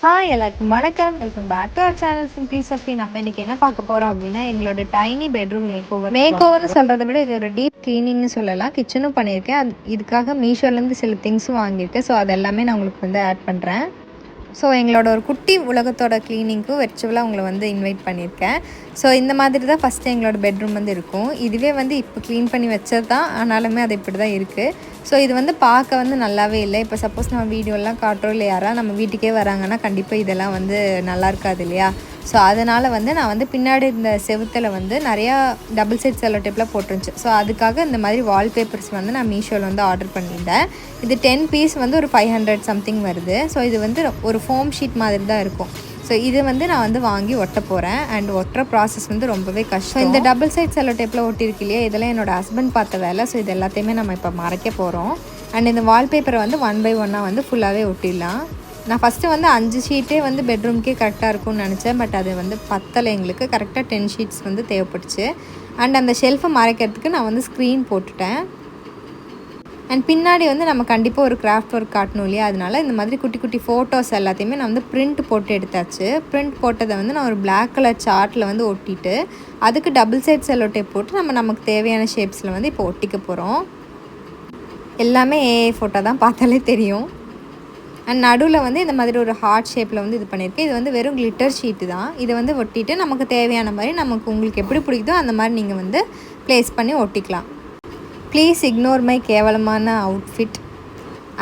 Hi எல்லாருக்கும் வணக்கம். Welcome back to our channel simply Safi. நம்ம இன்னைக்கு என்ன பார்க்க போறோம் அப்படின்னா, எங்களோட டைனி பெட்ரூம் மேக் ஓவர்னு சொல்றதை விட இது ஒரு டீப் கிளீனிங்னு சொல்லலாம். கிச்சனும் பண்ணியிருக்கேன். இதுக்காக மீஷோலேருந்து சில திங்ஸும் வாங்கியிருக்கேன். ஸோ அது எல்லாமே நான் உங்களுக்கு வந்து ஆட் பண்ணுறேன். ஸோ எங்களோட ஒரு குட்டி உலகத்தோட க்ளீனிங்க்கு வெர்ச்சுவலாக உங்களை வந்து இன்வைட் பண்ணியிருக்கேன். ஸோ இந்த மாதிரி தான் ஃபஸ்ட்டு எங்களோட பெட்ரூம் வந்து இருக்கும். இதுவே வந்து இப்போ க்ளீன் பண்ணி வச்சது தான், ஆனாலுமே அது இப்படி தான் இருக்குது. ஸோ இது வந்து பார்க்க வந்து நல்லாவே இல்லை. இப்போ சப்போஸ் நம்ம வீடியோலாம் காட்டுறோம் இல்லை, யாராவது நம்ம வீட்டுக்கே வராங்கன்னா கண்டிப்பாக இதெல்லாம் வந்து நல்லா இருக்காது இல்லையா? ஸோ அதனால் வந்து நான் வந்து பின்னாடி இந்த செவுத்தில் வந்து நிறையா டபுள் சைட் செல்லோ டேப்லாம் போட்டுருந்துச்சு. ஸோ அதுக்காக இந்த மாதிரி வால்பேப்பர்ஸ் வந்து நான் மீஷோவில் வந்து ஆர்டர் பண்ணியிருந்தேன். இது 10 பீஸ் வந்து ஒரு 500 சம்திங் வருது. ஸோ இது வந்து ஒரு ஃபோம் ஷீட் மாதிரி தான் இருக்கும். ஸோ இது வந்து நான் வந்து வாங்கி ஒட்ட போகிறேன். அண்ட் ஒட்டுற ப்ராசஸ் வந்து ரொம்பவே கஷ்டம். இந்த டபுள் சைட் செல்லோ டேப்பில் ஒட்டிருக்கு இல்லையா, இதெல்லாம் என்னோடய ஹஸ்பண்ட் பார்த்த வேலை. ஸோ இது எல்லாத்தையுமே நம்ம இப்போ மறைக்க போகிறோம். அண்ட் இந்த வால்பேப்பரை வந்து 1 by 1 வந்து ஃபுல்லாகவே ஒட்டிடலாம். நான் ஃபஸ்ட்டு வந்து 5 ஷீட்டே வந்து பெட்ரூம்க்கே கரெக்டாக இருக்கும்னு நினச்சேன். பட் அது வந்து பத்தலை எங்களுக்கு. கரெக்டாக 10 ஷீட்ஸ் வந்து தேவைப்பட்டுச்சு. அண்ட் அந்த ஷெல்ஃபை மறைக்கிறதுக்கு நான் வந்து ஸ்க்ரீன் போட்டுட்டேன். அண்ட் பின்னாடி வந்து நம்ம கண்டிப்பாக ஒரு கிராஃப்ட் ஒர்க் காட்டணும் இல்லையா, அதனால இந்த மாதிரி குட்டி குட்டி ஃபோட்டோஸ் எல்லாத்தையுமே நான் வந்து பிரிண்ட் போட்டு எடுத்தாச்சு. பிரிண்ட் போட்டதை வந்து நான் ஒரு பிளாக் கலர் சார்ட்டில் வந்து ஒட்டிட்டு அதுக்கு டபுள் சைட் செல்லோ டேப் போட்டு நமக்கு தேவையான ஷேப்ஸில் வந்து இப்போ ஒட்டிக்க போகிறோம். எல்லாமே ஏஐ ஃபோட்டோ தான், பார்த்தாலே தெரியும். அண்ட் நடுவில் வந்து இந்த மாதிரி ஒரு ஹார்ட் ஷேப்பில் வந்து இது பண்ணியிருக்கேன். இது வந்து வெறும் கிளிட்டர் ஷீட்டு தான். இதை வந்து ஒட்டிட்டு நமக்கு தேவையான மாதிரி உங்களுக்கு எப்படி பிடிக்குதோ அந்த மாதிரி நீங்கள் வந்து ப்ளேஸ் பண்ணி ஒட்டிக்கலாம். ப்ளீஸ் இக்னோர் மை கேவலமான அவுட்ஃபிட்.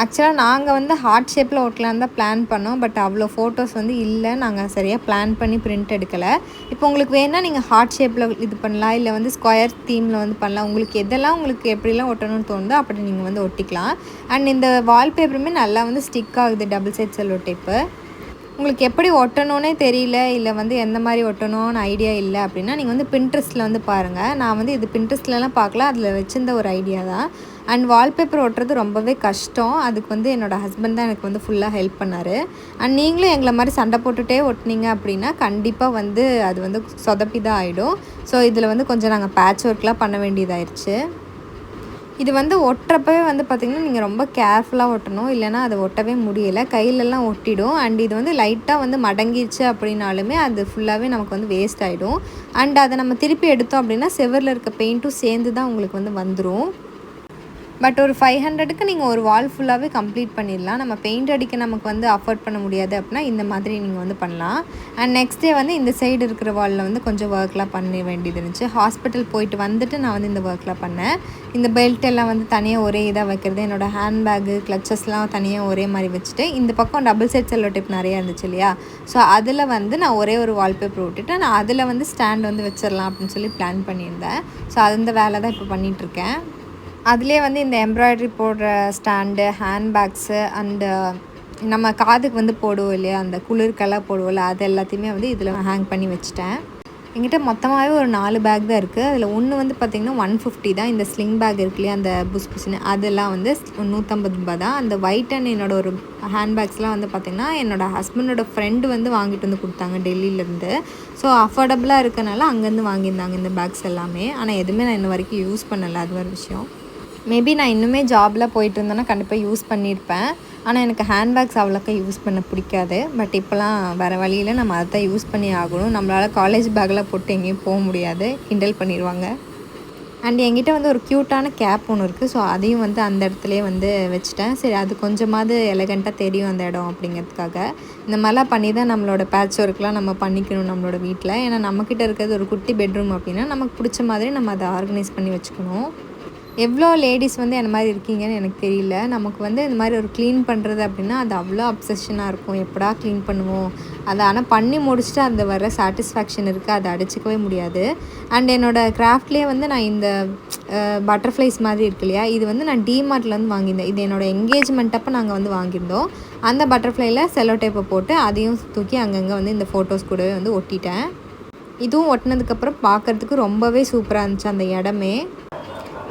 ஆக்சுவலாக நாங்கள் வந்து ஹார்ட் ஷேப்பில் ஒட்டலான்னு தான் பிளான் பண்ணோம். பட் அவ்வளோ ஃபோட்டோஸ் வந்து இல்லை, நாங்கள் சரியாக பிளான் பண்ணி பிரிண்ட் எடுக்கலை. இப்போ உங்களுக்கு வேணால் நீங்கள் ஹார்ட் ஷேப்பில் இது பண்ணலாம், இல்லை வந்து ஸ்கொயர் தீமில் வந்து பண்ணலாம். உங்களுக்கு எதெல்லாம் உங்களுக்கு எப்படிலாம் ஒட்டணும்னு தோணுதோ அப்படி நீங்கள் வந்து ஒட்டிக்கலாம். அண்ட் இந்த வால்பேப்பருமே நல்லா வந்து ஸ்டிக் ஆகுது டபுள் சைட் செல்லோ டேப்பு. உங்களுக்கு எப்படி ஒட்டணுன்னே தெரியல, இல்லை வந்து எந்த மாதிரி ஒட்டணும்னு ஐடியா இல்லை அப்படின்னா நீங்கள் வந்து பின்ட்ரெஸ்ட்டில் வந்து பாருங்கள். நான் வந்து இது பின்ட்ரெஸ்ட்லலாம் பார்க்கல, அதில் வச்சிருந்த ஒரு ஐடியா தான். அண்ட் வால்பேப்பர் ஒட்டுறது ரொம்பவே கஷ்டம். அதுக்கு வந்து என்னோடய ஹஸ்பண்ட் தான் எனக்கு வந்து ஃபுல்லாக ஹெல்ப் பண்ணார். அண்ட் நீங்களும் எங்களை மாதிரி சண்டை போட்டுகிட்டே ஒட்டினீங்க அப்படின்னா கண்டிப்பாக வந்து அது வந்து சொதப்பி தான் ஆகிடும். ஸோ இதில் வந்து கொஞ்சம் நாங்கள் பேட்ச் ஒர்க்லாம் பண்ண வேண்டியதாகிடுச்சு. இது வந்து ஒட்டுறப்பவே வந்து பார்த்திங்கன்னா நீங்கள் ரொம்ப கேர்ஃபுல்லாக ஒட்டணும், இல்லைனா அதை ஒட்டவே முடியலை, கையிலலாம் ஒட்டிடும். அண்ட் இது வந்து லைட்டாக வந்து மடங்கிடுச்சு அப்படின்னாலுமே அது ஃபுல்லாகவே நமக்கு வந்து வேஸ்ட் ஆகிடும். அண்ட் அதை நம்ம திருப்பி எடுத்தோம் அப்படின்னா செவரில் இருக்க பெயிண்ட்டும் சேர்ந்து தான் உங்களுக்கு வந்து வந்துடும். பட் ஒரு 500க்கு நீங்கள் ஒரு வால் ஃபுல்லாகவே கம்ப்ளீட் பண்ணிடலாம். நம்ம பெயிண்ட் அடிக்க நமக்கு வந்து அஃபோர்ட் பண்ண முடியாது அப்படின்னா இந்த மாதிரி நீங்கள் வந்து பண்ணலாம். அண்ட் நெக்ஸ்ட் டே வந்து இந்த சைடு இருக்கிற வாலில் வந்து கொஞ்சம் ஒர்க்லாம் பண்ண வேண்டியது இருந்துச்சு. ஹாஸ்பிட்டல் போயிட்டு வந்துட்டு நான் வந்து இந்த ஒர்க்லாம் பண்ணேன். இந்த பெல்ட் எல்லாம் வந்து தனியாக ஒரே இதாக வைக்கிறது, என்னோடய ஹேண்ட்பேக்கு கிளச்சஸ்லாம் தனியாக ஒரே மாதிரி வச்சுட்டு, இந்த பக்கம் டபுள் சைட் செல்லோ டேப் நிறையா இருந்துச்சு இல்லையா, ஸோ அதில் வந்து நான் ஒரே ஒரு வால்பேப்பர் விட்டுட்டு நான் அதில் வந்து ஸ்டாண்ட் வந்து வச்சிடலாம் அப்படின்னு சொல்லி பிளான் பண்ணியிருந்தேன். ஸோ அந்த வேலை தான் இப்போ பண்ணிகிட்ருக்கேன். அதிலே வந்து இந்த எம்ப்ராய்டரி போடுற ஸ்டாண்டு, ஹேண்ட்பேக்ஸு அண்டு நம்ம காதுக்கு வந்து போடுவோம் இல்லையா, அந்த குளிர்கெல்லாம் போடுவோம்ல, அது எல்லாத்தையுமே வந்து இதில் ஹேங் பண்ணி வச்சுட்டேன். என்கிட்ட மொத்தமாகவே ஒரு 4 பேக் தான் இருக்குது. அதில் ஒன்று வந்து பார்த்திங்கன்னா 150 தான். இந்த ஸ்லிங் பேக் இருக்கு இல்லையா, அந்த புஸ்னு அதெல்லாம் வந்து 150 ரூபா தான். அந்த ஒயிட் அண்ட் என்னோடய ஒரு ஹேண்ட்பேக்ஸ்லாம் வந்து பார்த்திங்கன்னா என்னோடய ஹஸ்பண்டோட ஃப்ரெண்டு வந்து வாங்கிட்டு வந்து கொடுத்தாங்க டெல்லியிலேருந்து. ஸோ அஃபோர்டபுளாக இருக்கனால அங்கேருந்து வாங்கியிருந்தாங்க இந்த பேக்ஸ் எல்லாமே. ஆனால் எதுவுமே நான் இன்ன வரைக்கும் யூஸ் பண்ணலை, அது ஒரு விஷயம். மேபி நான் இன்னுமே ஜாபில் போயிட்டு இருந்தேன்னா கண்டிப்பாக யூஸ் பண்ணியிருப்பேன். ஆனால் எனக்கு ஹேண்ட்பேக்ஸ் அவ்வளோக்கா யூஸ் பண்ண பிடிக்காது. பட் இப்போலாம் வேறு வழியில் நம்ம அதை தான் யூஸ் பண்ணி ஆகணும். நம்மளால் காலேஜ் பேக்கில் போட்டு எங்கேயும் போக முடியாது, கிண்டல் பண்ணிடுவாங்க. அண்ட் என்கிட்ட வந்து ஒரு க்யூட்டான கேப் ஒன்று இருக்குது. ஸோ அதையும் வந்து அந்த இடத்துலையே வந்து வச்சுட்டேன். சரி, அது கொஞ்சமாவது எலகண்ட்டாக தெரியும் அந்த இடம் அப்படிங்கிறதுக்காக. இந்த மாதிரிலாம் பண்ணி தான் நம்மளோட பேட்ச் ஒர்க்லாம் நம்ம பண்ணிக்கணும் நம்மளோட வீட்டில். ஏன்னா நம்மக்கிட்ட இருக்கிறது ஒரு குட்டி பெட்ரூம் அப்படின்னா நமக்கு பிடிச்ச மாதிரி நம்ம அதை ஆர்கனைஸ் பண்ணி வச்சுக்கணும். எவ்வளோ லேடிஸ் வந்து என்ன மாதிரி இருக்கீங்கன்னு எனக்கு தெரியல. நமக்கு வந்து இந்த மாதிரி ஒரு க்ளீன் பண்ணுறது அப்படின்னா அது அவ்வளோ அப்சஷனாக இருக்கும். எப்படா க்ளீன் பண்ணுவோம் அதை, ஆனால் பண்ணி முடிச்சுட்டு அந்த வர சாட்டிஸ்ஃபேக்ஷன் இருக்குது, அதை அடிச்சிக்கவே முடியாது. அண்ட் என்னோடய கிராஃப்ட்லேயே வந்து நான் இந்த பட்டர்ஃப்ளைஸ் மாதிரி இருக்கு இல்லையா, இது வந்து நான் டிமார்ட்லேருந்து வாங்கியிருந்தேன். இது என்னோடய என்கேஜ்மெண்ட் அப்போ நாங்கள் வந்து வாங்கியிருந்தோம். அந்த பட்டர்ஃப்ளையில் செல்லோ டேப்பை போட்டு அதையும் தூக்கி அங்கங்கே வந்து இந்த ஃபோட்டோஸ் கூடவே வந்து ஒட்டிட்டேன். இதுவும் ஒட்டினதுக்கப்புறம் பார்க்குறதுக்கு ரொம்பவே சூப்பராக இருந்துச்சு அந்த இடமே.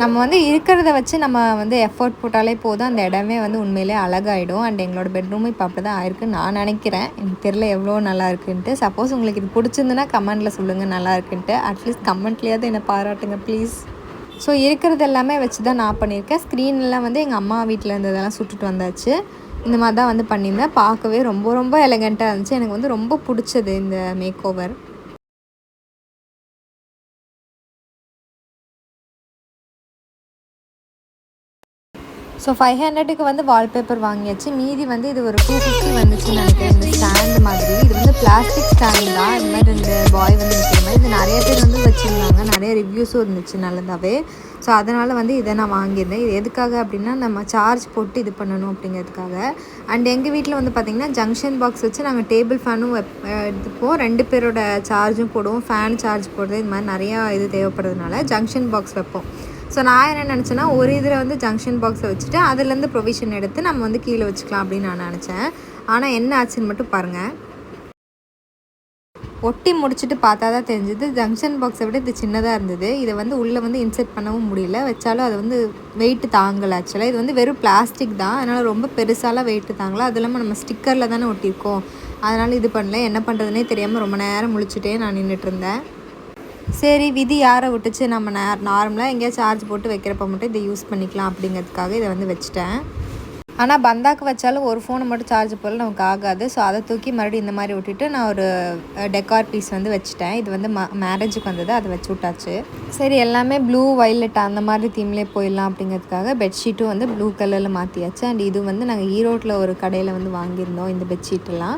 நம்ம வந்து இருக்கிறத வச்சு நம்ம வந்து எஃபோர்ட் போட்டாலே போதும், அந்த இடமே வந்து உண்மையிலே அழகாயிடும். அண்ட் எங்களோட பெட்ரூமும் இப்போ அப்படி தான் ஆயிருக்குன்னு நான் நினைக்கிறேன். எனக்கு தெரியல எவ்வளோ நல்லா இருக்குன்ட்டு. சப்போஸ் உங்களுக்கு இது பிடிச்சிருந்துன்னா கமெண்ட்டில் சொல்லுங்கள் நல்லா இருக்குன்ட்டு. அட்லீஸ்ட் கமெண்ட்லேயாவது என்னை பாராட்டுங்க ப்ளீஸ். ஸோ இருக்கிறது எல்லாமே வச்சு தான் நான் பண்ணியிருக்கேன். ஸ்க்ரீன்லாம் வந்து எங்கள் அம்மா வீட்டில் இருந்ததெல்லாம் சுட்டுட்டு வந்தாச்சு. இந்த மாதிரி தான் வந்து பண்ணியிருந்தேன். பார்க்கவே ரொம்ப ரொம்ப எலகண்ட்டாக இருந்துச்சு. எனக்கு வந்து ரொம்ப பிடிச்சது இந்த மேக் ஓவர். ஸோ 500க்கு வந்து வால்பேப்பர் வாங்கியாச்சு. மீதி வந்து இது ஒரு 250 வந்துச்சுன்னு நினைக்கிறேன். இந்த ஸ்டாண்டு மாதிரி இது வந்து பிளாஸ்டிக் ஸ்டாண்டு தான். இந்த மாதிரி 2 பாய் வந்து நிற்கிற மாதிரி இது நிறைய பேர் வந்து வச்சுருந்தாங்க. நிறைய ரிவ்யூஸும் இருந்துச்சு நல்லதாகவே. ஸோ அதனால் வந்து இதை நான் வாங்கியிருந்தேன். இது எதுக்காக அப்படின்னா நம்ம சார்ஜ் போட்டு இது பண்ணணும் அப்படிங்கிறதுக்காக. அண்ட் எங்கள் வீட்டில் வந்து பார்த்திங்கன்னா ஜங்ஷன் பாக்ஸ் வச்சு நாங்கள் டேபிள் ஃபேனும் எடுத்துப்போம். 2 பேரோட சார்ஜும் போடுவோம். ஃபேன் சார்ஜ் போடுறது இது மாதிரி நிறையா இது தேவைப்படுறதுனால ஜங்ஷன் பாக்ஸ் வைப்போம். ஸோ நான் என்ன நினச்சேன்னா ஒரு இதில் வந்து ஜங்ஷன் பாக்ஸை வச்சுட்டு அதுலேருந்து ப்ரொவிஷன் எடுத்து நம்ம வந்து கீழே வச்சுக்கலாம் அப்படின்னு நான் நினச்சேன். ஆனால் என்ன ஆச்சுன்னு மட்டும் பாருங்கள். ஒட்டி முடிச்சுட்டு பார்த்தா தான் தெரிஞ்சுது ஜங்ஷன் பாக்ஸை விட இது சின்னதாக இருந்தது. இதை வந்து உள்ளே வந்து இன்செர்ட் பண்ணவும் முடியல. வச்சாலும் அது வந்து வெயிட்டு தாங்கலை. ஆக்சுவலாக இது வந்து வெறும் பிளாஸ்டிக் தான். அதனால் ரொம்ப பெருசாலாம் வெயிட்டு தாங்கலை. அது இல்லாமல் நம்ம ஸ்டிக்கரில் தானே ஒட்டியிருக்கோம். அதனால் இது பண்ணல. என்ன பண்ணுறதுனே தெரியாமல் ரொம்ப நேரம் முழிச்சுட்டே நான் நின்றுட்டு இருந்தேன். சரி விதி யாரை விட்டுச்சு, நம்ம நார்மலாக எங்கேயாவது சார்ஜ் போட்டு வைக்கிறப்ப மட்டும் இதை யூஸ் பண்ணிக்கலாம் அப்படிங்கிறதுக்காக இதை வந்து வச்சுட்டேன். ஆனால் பந்தாக்கு வச்சாலும் ஒரு ஃபோனை மட்டும் சார்ஜ் போடல நமக்கு ஆகாது. ஸோ அதை தூக்கி மறுபடியும் இந்த மாதிரி விட்டுட்டு நான் ஒரு டெக்கார் பீஸ் வந்து வச்சுட்டேன். இது வந்து மேரேஜுக்கு வந்தது, அதை வச்சு விட்டாச்சு. சரி எல்லாமே ப்ளூ வைலட் அந்த மாதிரி தீம்லேயே போயிடலாம் அப்படிங்கிறதுக்காக பெட்ஷீட்டும் வந்து ப்ளூ கலரில் மாற்றியாச்சு. அண்ட் இது வந்து நாங்கள் ஈரோட்டில் ஒரு கடையில் வந்து வாங்கியிருந்தோம். இந்த பெட்ஷீட்டெல்லாம்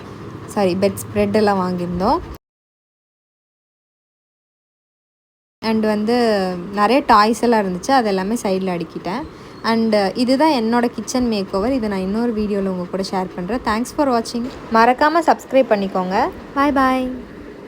பெட் ஸ்ப்ரெட்டெல்லாம் வாங்கியிருந்தோம். அண்ட் வந்து நிறைய டாய்ஸ் எல்லாம் இருந்துச்சு. அது எல்லாமே சைடில் அடுக்கிட்டேன். அண்டு இதுதான் என்னோடய கிச்சன் மேக் ஓவர். இதை நான் இன்னொரு வீடியோவில் உங்கள் கூட ஷேர் பண்ணுறேன். தேங்க்ஸ் ஃபார் வாட்சிங். மறக்காமல் சப்ஸ்கிரைப் பண்ணிக்கோங்க. பாய் பாய்.